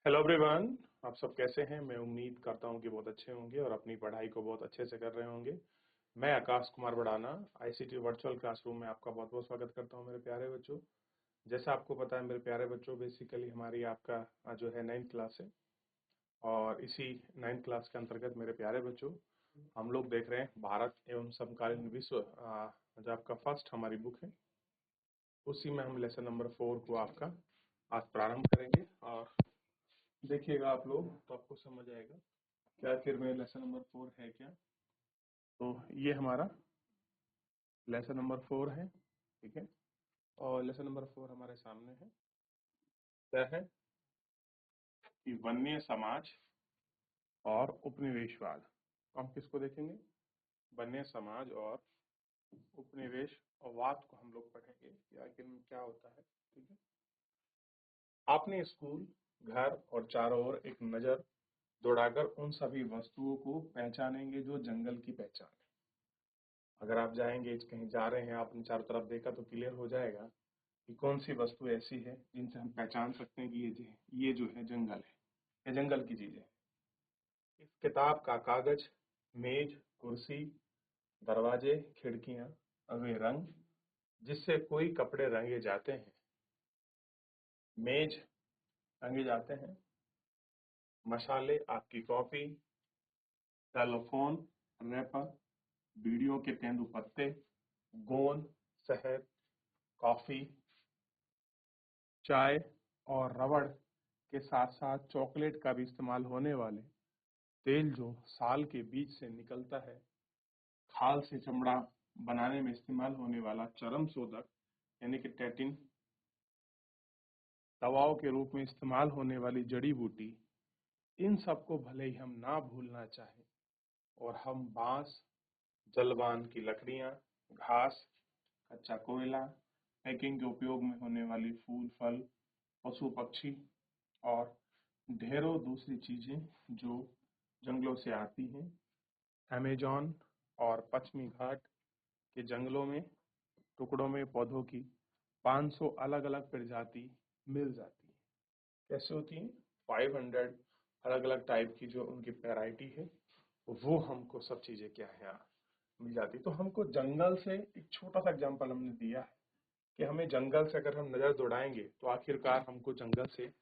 Hello everyone. आप सब कैसे हैं? मैं उम्मीद करता हूं कि बहुत अच्छे होंगे और अपनी पढ़ाई को बहुत अच्छे से कर रहे होंगे। मैं Akash Kumar Badana ICT virtual classroom में आपका बहुत बहुत स्वागत करता हूं मेरे प्यारे बच्चों। जैसा आपको पता है मेरे प्यारे बच्चों, बेसिकली हमारी आपका जो है 9th क्लास है और इसी 9th क्लास के अंतर्गत मेरे प्यारे बच्चों हम लोग देख रहे हैं भारत एवं समकालीन विश्व जो आपका फर्स्ट हमारी बुक है, उसी में हम लेसन नंबर 4 को आपका आज प्रारंभ करेंगे। और देखिएगा आप लोग तो आपको समझ आएगा कि आखिर में लेसन नंबर 4 है क्या। तो ये हमारा लेसन नंबर 4 है, ठीक है। और लेसन नंबर 4 हमारे सामने है, क्या है कि वन्य समाज और उपनिवेशवाद। तो हम किसको देखेंगे? वन्य समाज और उपनिवेशवाद को हम लोग पढ़ेंगे कि आखिर में क्या होता है, ठीक है। आपने स्कूल, घर और चारों ओर एक नजर दौड़ाकर उन सभी वस्तुओं को पहचानेंगे जो जंगल की पहचान है। अगर आप जाएंगे, कहीं जा रहे हैं, आपने चारों तरफ देखा तो क्लियर हो जाएगा कि कौन सी वस्तु ऐसी है जिनसे हम पहचान सकते हैं कि ये जो है जंगल है, ये जंगल की चीज है। इस किताब का कागज, मेज, कुर्सी, दरवाजे, खिड़कियां, वे रंग जिससे कोई कपड़े रंगे जाते हैं, मेज रंगे जाते हैं, मसाले, आपकी कॉफी, टेलीफोन, रैपर, वीडियो के तेंदुपत्ते, गोंद, शहद, कॉफी, चाय और रबड़ के साथ साथ चॉकलेट का भी इस्तेमाल होने वाले तेल जो साल के बीच से निकलता है, खाल से चमड़ा बनाने में इस्तेमाल होने वाला चर्म शोधक यानी कि टैटिन, दवाओं के रूप में इस्तेमाल होने वाली जड़ी बूटी, इन सबको भले ही हम ना भूलना चाहें और हम बांस, जलवान की लकड़ियां, घास, कच्चा कोयला, पैकिंग के उपयोग में होने वाली फूल फल, पशु पक्षी और ढेरों दूसरी चीजें जो जंगलों से आती हैं, अमेजॉन और पश्चिमी घाट के जंगलों में टुकड़ों में पौधों की 500 अलग अलग प्रजाति मिल जाती है। कैसे होती है? 500 अलग अलग टाइप की जो उनकी वैरायटी है वो हमको सब चीजें क्या है यहाँ मिल जाती। तो हमको जंगल से एक छोटा सा एग्जाम्पल हमने दिया है कि हमें जंगल से अगर हम नजर दौड़ाएंगे तो आखिरकार हमको जंगल से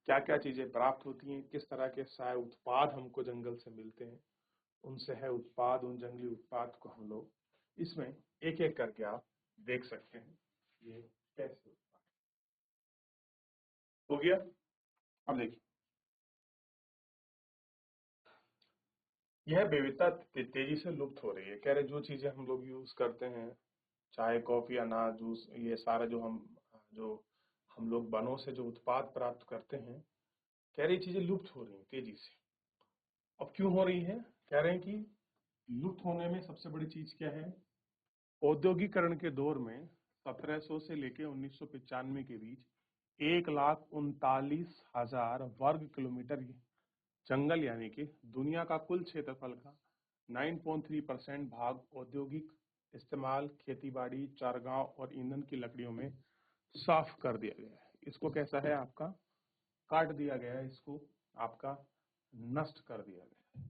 क्या क्या चीजें प्राप्त होती हैं, किस तरह के सहायक उत्पाद हमको जंगल से मिलते हैं, उन सहायक उत्पाद, उन जंगली उत्पाद को हम लोग इसमें एक एक करके आप देख सकते हैं ये कैसे उत्पाद हो गया। अब देखिए, यह विविधता तेजी से लुप्त हो रही है। कह रहे जो चीजें हम लोग यूज करते हैं, चाय, कॉफी, अनाज, जूस, ये सारा जो हम लोग वनों से जो उत्पाद प्राप्त करते हैं, कह रही चीजें लुप्त हो रही हैं तेजी से। अब क्यों हो रही है? कह रहे हैं कि लुप्त होने में सबसे बड़ी चीज क्या है? औद्योगिकरण के दौर में 1700 से लेकर 1995 के बीच 1,39,000 वर्ग किलोमीटर जंगल यानी कि दुनिया का कुल क्षेत्रफल का 9.3% भाग औद्योगिक इस्तेमाल, खेतीबाड़ी, चारगांव और ईंधन की लकड़ियों में साफ कर दिया गया है। इसको कैसा है आपका? काट दिया गया है, इसको आपका नष्ट कर दिया गया है,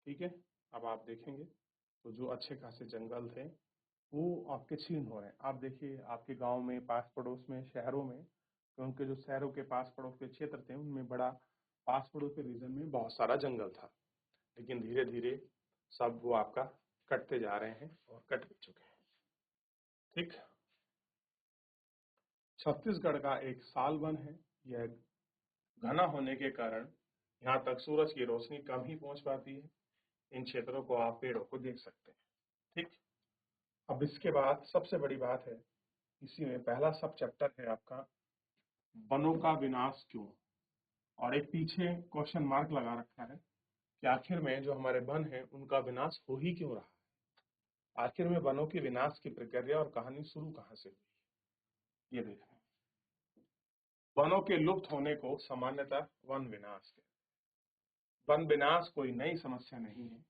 ठीक है। अब आप देखेंगे तो जो अच्छे खासे जंगल थे वो आपके छीन हो रहे हैं। आप देखिए आपके गांव में, पास पड़ोस में, शहरों में, तो उनके जो शहरों के पास पड़ोस के क्षेत्र थे उनमें बड़ा पास पड़ोस के रीजन में बहुत सारा जंगल था, लेकिन धीरे धीरे सब वो आपका कटते जा रहे हैं और कट भी चुके हैं, ठीक। छत्तीसगढ़ का एक साल वन है। यह घना होने के कारण यहाँ तक सूरज की रोशनी कम ही पहुंच पाती है। इन क्षेत्रों को आप पेड़ों को देख सकते हैं, ठीक। अब इसके बाद सबसे बड़ी बात है, इसी में पहला सब चैप्टर है आपका वनों का विनाश क्यों, और एक पीछे क्वेश्चन मार्क लगा रखा है कि आखिर में जो हमारे वन है उनका विनाश हो ही क्यों रहा है। आखिर में वनों के विनाश की प्रक्रिया और कहानी शुरू कहां से हुई, ये देखना। वनों के लुप्त होने को सामान्यतः वन विनाश कहते हैं। वन विनाश कोई नई समस्या नहीं है।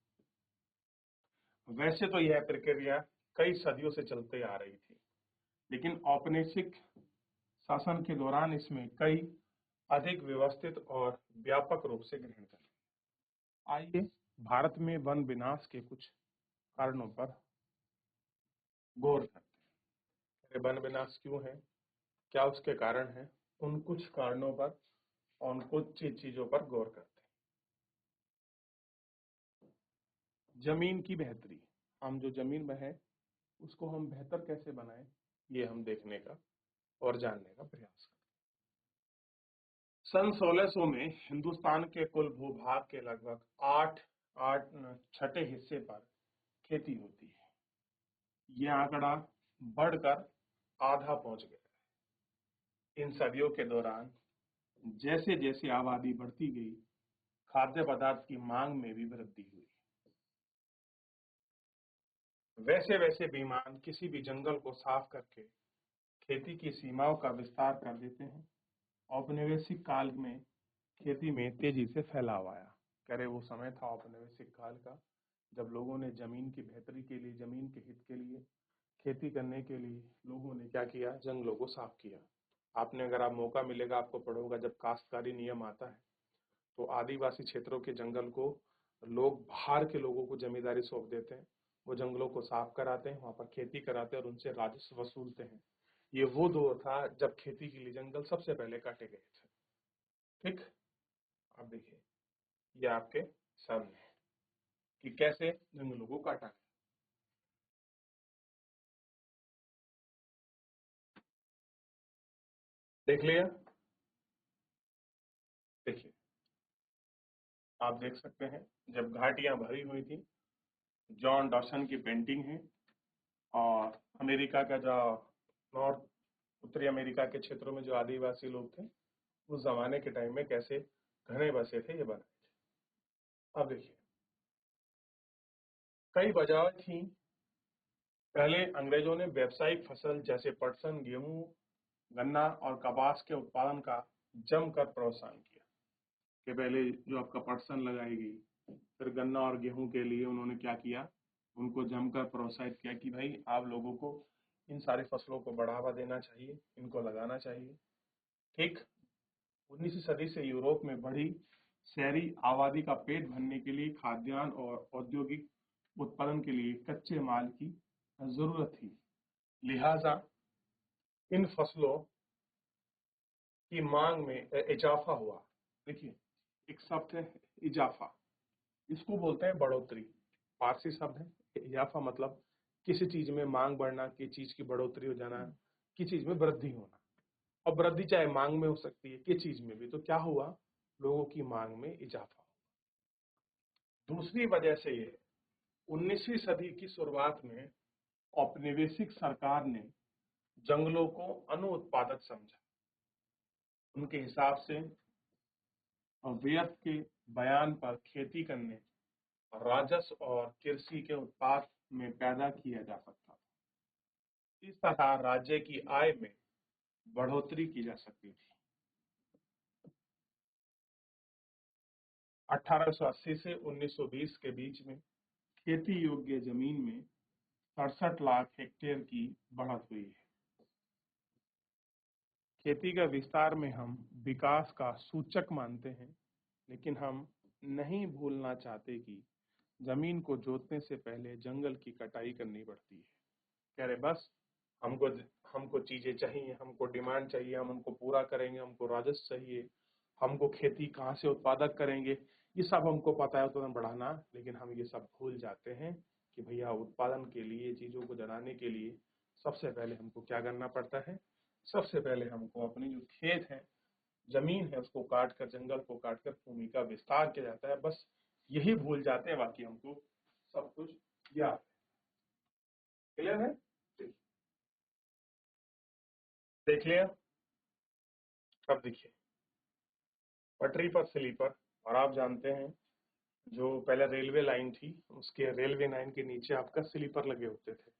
वैसे तो यह प्रक्रिया कई सदियों से चलते आ रही थी, लेकिन औपनिवेशिक शासन के दौरान इसमें कई अधिक व्यवस्थित और व्यापक रूप से ग्रहण करें। आइए भारत में वन विनाश के कुछ कारणों पर गौर करते हैं। वन विनाश क्यों है, क्या उसके कारण है, उन कुछ कारणों पर और उन कुछ चीजों पर गौर करते हैं। जमीन की बेहतरी, हम जो जमीन में है उसको हम बेहतर कैसे बनाएं, ये हम देखने का और जानने का प्रयास करें। सन 1600 में हिंदुस्तान के कुल भूभाग के लगभग 8/6 हिस्से पर खेती होती है। यह आंकड़ा बढ़कर आधा पहुंच गया। इन सदियों के दौरान जैसे जैसे आबादी बढ़ती गई, खाद्य पदार्थ की मांग में भी वृद्धि हुई। वैसे वैसे बेईमान किसी भी जंगल को साफ करके खेती की सीमाओं का विस्तार कर देते हैं। औपनिवेशिक काल में खेती में तेजी से फैलाव आया। कह रहे वो समय था औपनिवेशिक काल का, जब लोगों ने जमीन की बेहतरी के लिए, जमीन के हित के लिए, खेती करने के लिए लोगों ने क्या किया, जंगलों को साफ किया। आपने अगर आप मौका मिलेगा आपको पढ़ोगा, जब काश्तकारी नियम आता है तो आदिवासी क्षेत्रों के जंगल को लोग बाहर के लोगों को जमींदारी सौंप देते हैं। वो जंगलों को साफ कराते हैं, वहां पर खेती कराते हैं और उनसे राजस्व वसूलते हैं। ये वो दौर था जब खेती के लिए जंगल सबसे पहले काटे गए थे। ठीक, अब देखिए ये आपके सामने है कि कैसे जंगलों को काटा गया। देख लिया, देखिए आप देख सकते हैं जब घाटियां भरी हुई थी, जॉन डॉसन की पेंटिंग है, और अमेरिका का जो नॉर्थ उत्तरी अमेरिका के क्षेत्रों में जो आदिवासी लोग थे उस जमाने के टाइम में कैसे घने बसे थे, ये बनाए थे। अब देखिए कई वजह थी। पहले अंग्रेजों ने व्यावसायिक फसल जैसे पटसन, गेहूं, गन्ना और कपास के उत्पादन का जमकर प्रोत्साहन किया। कि पहले जो आपका पटसन लगाई गई, फिर गन्ना और गेहूं के लिए उन्होंने क्या किया, उनको जमकर प्रोत्साहित किया कि भाई आप लोगों को इन सारी फसलों को बढ़ावा देना चाहिए, इनको लगाना चाहिए। ठीक, 19वीं सदी से यूरोप में बढ़ी शहरी आबादी का पेट भरने के लिए खाद्यान्न और औद्योगिक उत्पादन के लिए कच्चे माल की जरूरत थी। लिहाजा इन फसलों की मांग में इजाफा हुआ। देखिए एक शब्द है इजाफा, इसको बोलते हैं बढ़ोतरी। फारसी शब्द है इजाफा, मतलब किसी चीज में मांग बढ़ना, किसी चीज की बढ़ोतरी हो जाना, किसी चीज में वृद्धि होना। और वृद्धि चाहे मांग में हो सकती है, किस चीज में भी। तो क्या हुआ, लोगों की मांग में इजाफा। दूसरी वजह से ये 19वीं सदी की शुरुआत में औपनिवेशिक सरकार ने जंगलों को अनुत्पादक समझा। उनके हिसाब से व्यर्थ के बयान पर खेती करने, राजस्व और कृषि के उत्पाद में पैदा किया जा सकता था। इस तरह राज्य की आय में बढ़ोतरी की जा सकती थी। 1880 से 1920 के बीच में खेती योग्य जमीन में 67 लाख हेक्टेयर की बढ़त हुई है। खेती का विस्तार में हम विकास का सूचक मानते हैं, लेकिन हम नहीं भूलना चाहते कि जमीन को जोतने से पहले जंगल की कटाई करनी पड़ती है। कह रहे बस हमको हमको चीजें चाहिए, हमको डिमांड चाहिए, हम उनको पूरा करेंगे, हमको राजस्व चाहिए, हमको खेती कहाँ से उत्पादक करेंगे, ये सब हमको पता है उत्पादन बढ़ाना। लेकिन हम ये सब भूल जाते हैं कि भैया उत्पादन के लिए, चीजों को जलाने के लिए सबसे पहले हमको क्या करना पड़ता है, सबसे पहले हमको अपनी जो खेत है, जमीन है, उसको काट कर, जंगल को काट कर भूमि का विस्तार किया जाता है। बस यही भूल जाते हैं, बाकी हमको सब कुछ याद है। क्लियर है? देख लिया। अब देखिए पटरी पर स्लीपर, और आप जानते हैं जो पहले रेलवे लाइन थी, उसके रेलवे लाइन के नीचे आपका स्लीपर लगे होते थे,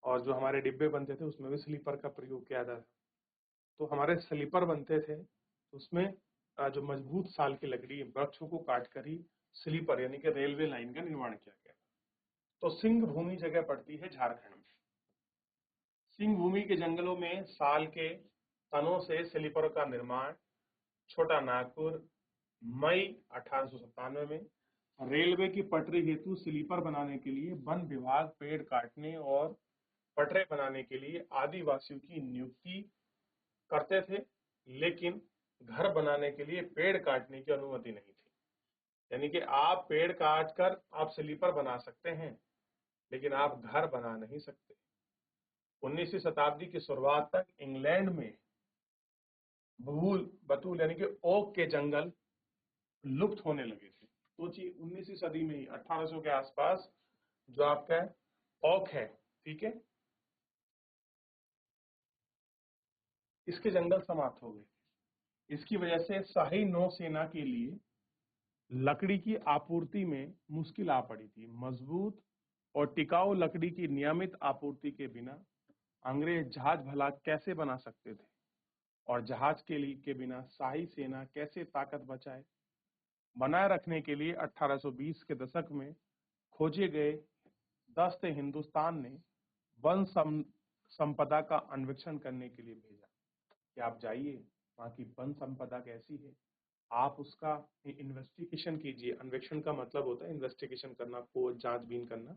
और जो हमारे डिब्बे बनते थे उसमें भी स्लीपर का प्रयोग किया जाता था। तो हमारे स्लीपर बनते थे, उसमें जो मजबूत साल की लकड़ी, वृक्षों को काट कर ही स्लीपर यानी कि रेलवे लाइन का निर्माण किया गया। तो सिंह भूमि जगह पड़ती है झारखंड में। सिंह भूमि के जंगलों में साल के तनों से स्लीपर का निर्माण छोटा नागपुर, मई 1897 में। रेलवे की पटरी हेतु स्लीपर बनाने के लिए वन विभाग पेड़ काटने और पटरे बनाने के लिए आदिवासियों की नियुक्ति करते थे, लेकिन घर बनाने के लिए पेड़ काटने की अनुमति नहीं थी। यानी कि आप पेड़ काट कर आप स्लीपर बना सकते हैं, लेकिन आप घर बना नहीं सकते। 19वीं शताब्दी की शुरुआत तक इंग्लैंड में बतूल यानी कि ओक के जंगल लुप्त होने लगे थे। सोचिए 19वीं सदी में ही 1800 के आसपास जो आपका ओक है, ठीक है, इसके जंगल समाप्त हो गए। इसकी वजह से शाही नौसेना के लिए लकड़ी की आपूर्ति में मुश्किल आ पड़ी थी। मजबूत और टिकाऊ लकड़ी की नियमित आपूर्ति के बिना अंग्रेज जहाज भला कैसे बना सकते थे, और जहाज के बिना शाही सेना कैसे ताकत बनाए रखने के लिए 1820 के दशक में खोजे गए दस्त हिंदुस्तान ने वन संपदा का अन्वेषण करने के लिए भेजा कि आप जाइए, वहाँ की वन संपदा कैसी है, आप उसका इन्वेस्टिगेशन कीजिए। अन्वेषण का मतलब होता है इन्वेस्टिगेशन करना, खोज जांचबीन करना।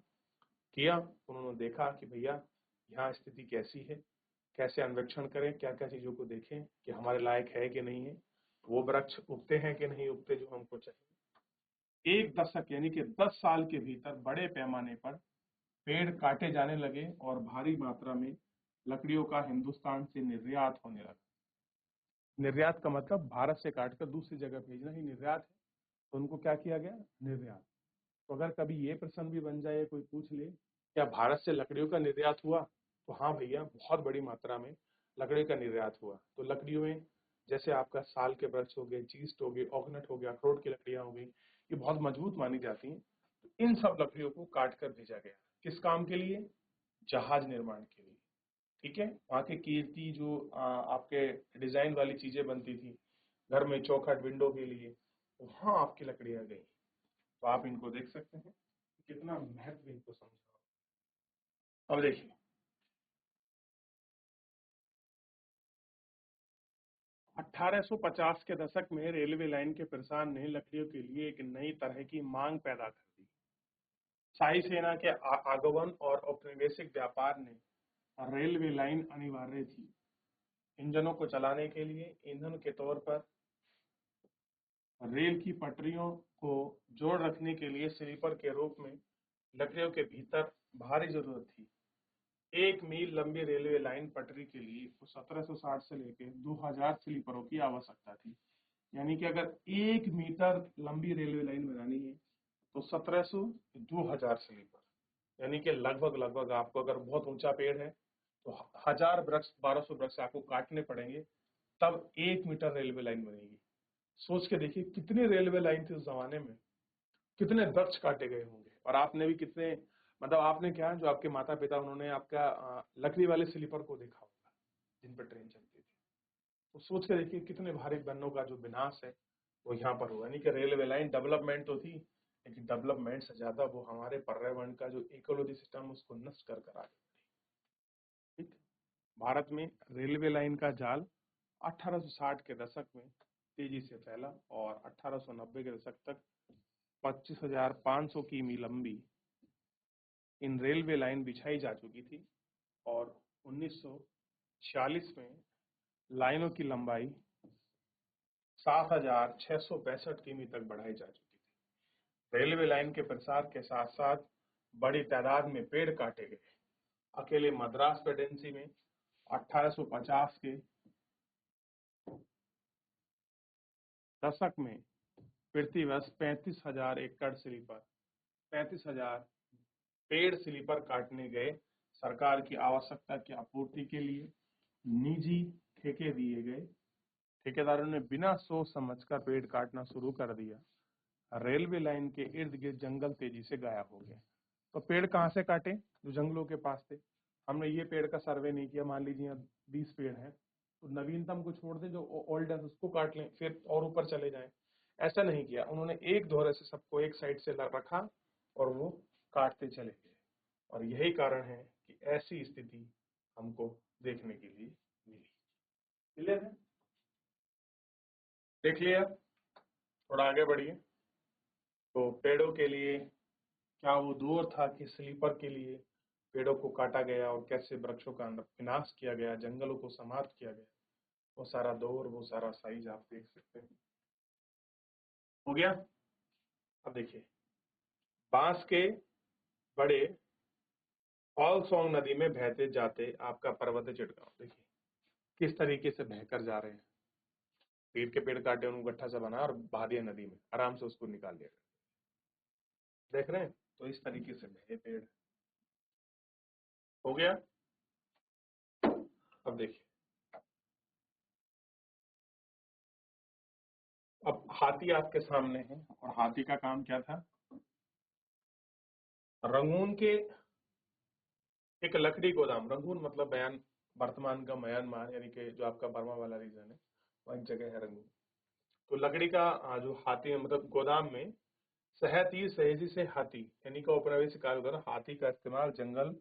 किया, उन्होंने देखा कि भैया यहाँ स्थिति कैसी है, कैसे अन्वेषण करें, क्या क्या चीजों को देखें कि हमारे लायक है कि नहीं है, वो वृक्ष उगते हैं कि नहीं उगते जो हमको चाहिए। एक दशक यानी कि 10 साल के भीतर बड़े पैमाने पर पेड़ काटे जाने लगे और भारी मात्रा में लकड़ियों का हिंदुस्तान से निर्यात होने लगा। निर्यात का मतलब भारत से काटकर दूसरी जगह भेजना ही निर्यात है। तो उनको क्या किया गया, निर्यात। तो अगर कभी ये प्रश्न भी बन जाए, कोई पूछ ले क्या भारत से लकड़ियों का निर्यात हुआ, तो हाँ भैया, बहुत बड़ी मात्रा में लकड़ी का निर्यात हुआ। तो लकड़ियों में जैसे आपका साल के वृक्ष हो गए, चीस्ट हो गई, ओकनट हो गया, अखरोट की लकड़ियां हो गई, ये बहुत मजबूत मानी जाती हैं। तो इन सब लकड़ियों को काट कर भेजा गया। किस काम के लिए? जहाज निर्माण के लिए। ठीक है, वहाँ के कीर्ति जो आपके डिजाइन वाली चीजें बनती थी घर में, चौखट, विंडो के लिए, वहां आपकी लकड़ियां गई। तो आप इनको देख सकते हैं कितना महत्व इनको समझा। अब देखिए 1850 के दशक में रेलवे लाइन के प्रसार ने लकड़ियों के लिए एक नई तरह की मांग पैदा कर दी। शाही सेना के आगमन और औपनिवेशिक व्यापार ने रेलवे लाइन अनिवार्य थी। इंजनों को चलाने के लिए ईंधन के तौर पर रेल की पटरियों को जोड़ रखने के लिए स्लीपर के रूप में लकड़ियों के भीतर भारी जरूरत थी। 1 मील लंबी रेलवे लाइन पटरी के लिए 1760 से लेकर 2000 स्लीपरों की आवश्यकता थी। यानी कि अगर 1 मीटर लंबी रेलवे लाइन बनानी है तो 1700 2000 स्लीपर, यानी कि लगभग आपको अगर बहुत ऊंचा पेड़ है तो 1000 वृक्ष, 1200 वृक्ष आपको काटने पड़ेंगे, तब 1 मीटर रेलवे लाइन बनेगी। सोच के देखिए कितनी रेलवे लाइन थी उस जमाने में, कितने वृक्ष काटे गए होंगे। और आपने भी कितने, मतलब आपने क्या, जो आपके माता पिता उन्होंने आपका लकड़ी वाले स्लीपर को देखा होगा जिन पर ट्रेन चलती थी। तो सोच के देखिए कितने भारी वनों का जो विनाश है वो यहाँ पर हुआ। यानी कि रेलवे लाइन डेवलपमेंट तो थी, लेकिन डेवलपमेंट से ज्यादा वो हमारे पर्यावरण का जो इकोलॉजी सिस्टम उसको नष्ट कर कर आगे बढ़ी। ठीक, भारत में रेलवे लाइन का जाल 1860 के दशक में तेजी से फैला और 1890 के दशक तक 25,500 किमी लंबी इन रेलवे लाइन बिछाई जा चुकी थी और 1946 में लाइनों की लंबाई 7,662 किमी तक बढ़ाई जा चुकी थी। रेलवे लाइन के प्रसार के साथ साथ बड़ी तादाद में पेड़ काटे गए। अकेले मद्रास प्रेसिडेंसी में 1850 के दशक में प्रतिवर्ष 35,000 एकड़ स्लीपर, 35,000 पेड़ स्लीपर काटने गए। सरकार की आवश्यकता की आपूर्ति के लिए निजी ठेके दिए गए। ठेकेदारों ने बिना सोच समझकर पेड़ काटना शुरू कर दिया। रेलवे लाइन के इर्द गिर्द जंगल तेजी से गायब हो गए। तो पेड़ कहाँ से काटे? जो जंगलों के पास थे। हमने ये पेड़ का सर्वे नहीं किया, मान लीजिए 20 पेड़ हैं तो नवीनतम को छोड़ दें, जो ओल्ड है उसको काट लें, फिर और ऊपर चले जाएं। ऐसा नहीं किया उन्होंने, एक दोहरे से सबको एक साइड से रखा और वो काटते चले गए। और यही कारण है कि ऐसी स्थिति हमको देखने के लिए मिली। क्लियर है? देख लिया, थोड़ा आगे बढ़िए। तो पेड़ों के लिए क्या वो दौर था कि स्लीपर के लिए पेड़ों को काटा गया और कैसे वृक्षों का विनाश किया गया, जंगलों को समाप्त किया गया, वो सारा दौर, वो सारा साइज आप देख सकते हैं। हो गया। अब देखिए, बांस के बड़े ऑल सॉन्ग नदी में बहते जाते आपका पर्वत चिटगांव, देखिए किस तरीके से बहकर जा रहे हैं। पेड़ के पेड़ काटे, उनको गट्ठा सा बना और बहा दिया नदी में, आराम से उसको निकाल लिया। देख रहे हैं, तो इस तरीके से बहे पेड़। हो गया। अब देखिए, अब हाथी आपके सामने है, और हाथी का काम क्या था? रंगून के एक लकड़ी गोदाम, रंगून मतलब बयान वर्तमान का म्यांमार, यानी कि जो आपका बर्मा वाला रीजन है, वही जगह है रंगून। तो लकड़ी का जो हाथी मतलब गोदाम में सहती सहेजी से हाथी, यानी कि औपनिवेशिक काल द्वारा हाथी का इस्तेमाल जंगल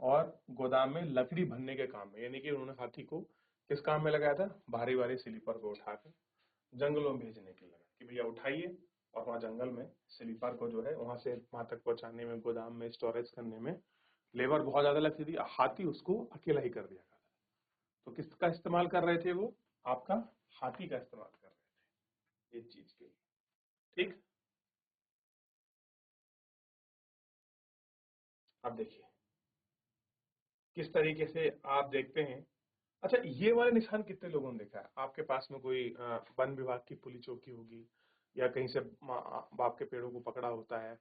और गोदाम में लकड़ी भरने के काम में, यानी कि उन्होंने हाथी को किस काम में लगाया था? भारी भारी स्लीपर को उठाकर जंगलों में भेजने के लिए लगा कि भैया उठाइए, और वहाँ जंगल में स्लीपर को जो है वहां से वहां तक पहुंचाने में, गोदाम में स्टोरेज करने में लेबर बहुत ज्यादा लगती थी। हाथी उसको अकेला ही कर दिया करता। तो किसका इस्तेमाल कर रहे थे वो? आपका हाथी का इस्तेमाल कर रहे थे इस चीज के लिए। ठीक। अब देखिए किस तरीके से आप देखते हैं। अच्छा, ये वाले निशान कितने लोगों ने देखा है? आपके पास में कोई वन विभाग की पुलिस चौकी होगी, या कहीं से बाप के पेड़ों को पकड़ा होता है,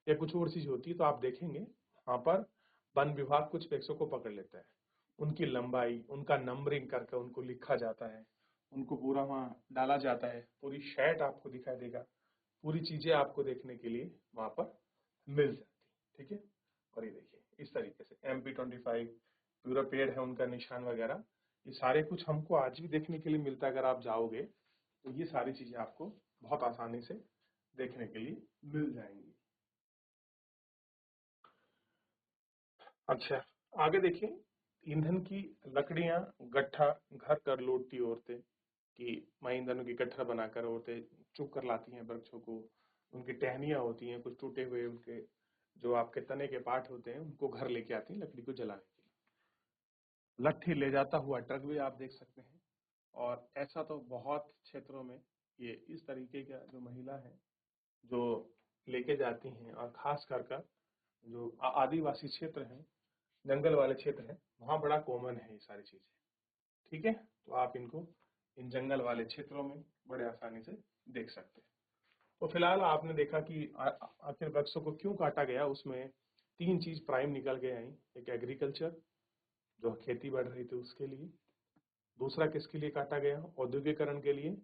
या कुछ और चीज होती है, तो आप देखेंगे वहां पर वन विभाग कुछ वृक्षों को पकड़ लेता है, उनकी लंबाई, उनका नंबरिंग करके उनको लिखा जाता है, उनको पूरा वहां डाला जाता है, पूरी शर्ट आपको दिखाई देगा, पूरी चीजें आपको देखने के लिए वहां पर मिल जाती। ठीक है। और ये देखिए इस तरीके से MP25 पूरा पेड़ है, उनका निशान वगैरह, ये सारे कुछ हमको आज भी देखने के लिए मिलता है। अगर आप जाओगे तो ये सारी चीजें आपको बहुत आसानी से देखने के लिए मिल जाएंगी। अच्छा, आगे देखिए, ईंधन की लकड़ियां गट्ठा घर कर लौटती औरतें, कि माँ ईंधन की गट्ठर बनाकर औरतें चुग कर लाती हैं वृक्षों को। उनकी टहनियां होती हैं, कुछ टूटे हुए उनके जो आपके तने के पार्ट होते हैं, उनको घर लेके आती हैं लकड़ी को जलाने के लिए। लट्ठी ले जाता हुआ ट्रक भी आप देख सकते हैं। और ऐसा तो बहुत क्षेत्रों में ये इस तरीके का जो महिला है जो लेके जाती हैं, और खास कर जो आदिवासी क्षेत्र हैं, जंगल वाले क्षेत्र हैं, वहाँ बड़ा कॉमन है ये सारी चीजें। ठीक है। तो आप इनको इन जंगल वाले क्षेत्रों में बड़े आसानी से देख सकते हैं। तो फिलहाल आपने देखा कि आखिर वृक्षों को क्यों काटा गया, उसमें तीन चीज प्राइम निकल के आई। एक एग्रीकल्चर, जो खेती बढ़ रही थी उसके लिए। दूसरा किसके लिए काटा गया? औद्योगिकरण के लिए।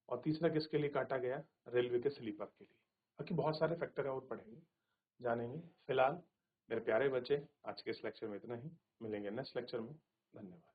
और तीसरा किसके लिए काटा गया? रेलवे के स्लीपर के लिए। बाकी बहुत सारे फैक्टर और पढ़ेंगे, जानेंगे। फिलहाल मेरे प्यारे बच्चे, आज के इस लेक्चर में इतना ही। मिलेंगे नेक्स्ट लेक्चर में। धन्यवाद।